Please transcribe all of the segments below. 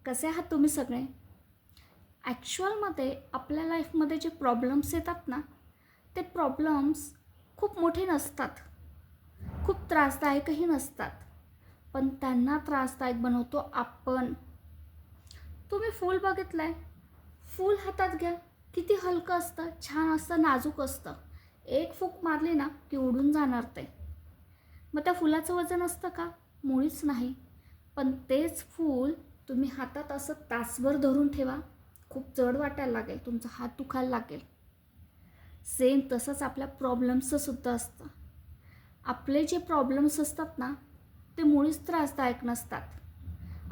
कसे आहात तुम्ही सगळे? ॲक्च्युअलमध्ये आपल्या लाईफमध्ये जे प्रॉब्लेम्स येतात ना, ते प्रॉब्लेम्स खूप मोठे नसतात, खूप त्रासदायकही नसतात, पण त्यांना त्रासदायक बनवतो आपण. तुम्ही फूल बघितलं आहे? फूल हातात घ्या, किती हलकं असतं, छान असतं, नाजूक असतं. एक फूक मारली ना की उडून जाणार ते. मग त्या फुलाचं वजन असतं का? मुळीच नाही. पण तेच फूल तुम्ही हातात असं तासभर धरून ठेवा, खूप जड वाटायला लागेल, तुमचा हात दुखायला लागेल. सेम तसंच आपल्या प्रॉब्लेम्सचं सुद्धा असतं. आपले जे प्रॉब्लेम्स असतात ना, ते मुळीच त्रासदायक नसतात.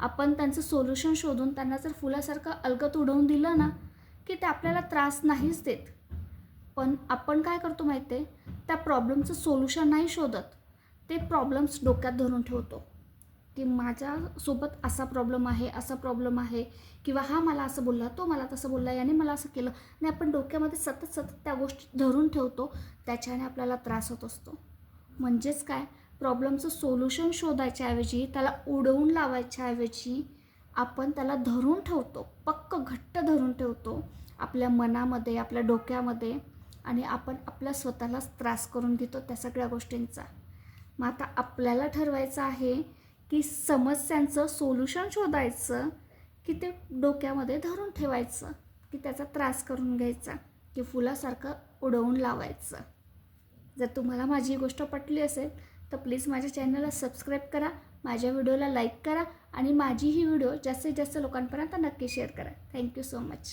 आपण त्यांचं सोल्युशन शोधून त्यांना जर फुलासारखं अलगद उडवून दिलं ना, की ते आपल्याला त्रास नाहीच देत. पण आपण काय करतो माहिती आहे, त्या प्रॉब्लेमचं सोल्युशन नाही शोधत, ते प्रॉब्लेम्स डोक्यात धरून ठेवतो की माझ्यासोबत असा प्रॉब्लेम आहे, असा प्रॉब्लेम आहे, किंवा हा मला असं बोलला, तो मला तसं बोलला, याने मला असं केलं. आणि आपण डोक्यामध्ये सतत त्या गोष्टी धरून ठेवतो, त्याच्याने आपल्याला त्रास होत असतो. म्हणजेच काय, प्रॉब्लेमचं सोल्युशन शोधायच्याऐवजी, त्याला उडवून लावायच्याऐवजी आपण त्याला धरून ठेवतो, पक्क घट्ट धरून ठेवतो आपल्या मनामध्ये, आपल्या डोक्यामध्ये, आणि आपण आपल्या स्वतःलाच त्रास करून घेतो त्या सगळ्या गोष्टींचा. मग आता आपल्याला ठरवायचं आहे की समस्यांचं सोल्युशन शोधायचं, की ते डोक्यामध्ये धरून ठेवायचं, की त्याचा त्रास करून घ्यायचा, की फुलासारखं उडवून लावायचं. जर तुम्हाला माझी ही गोष्ट पटली असेल तर प्लीज माझ्या चॅनलला सबस्क्राईब करा, माझ्या व्हिडिओला लाईक करा, आणि माझी ही व्हिडिओ जास्तीत जास्त लोकांपर्यंत नक्की शेअर करा. Thank you so much.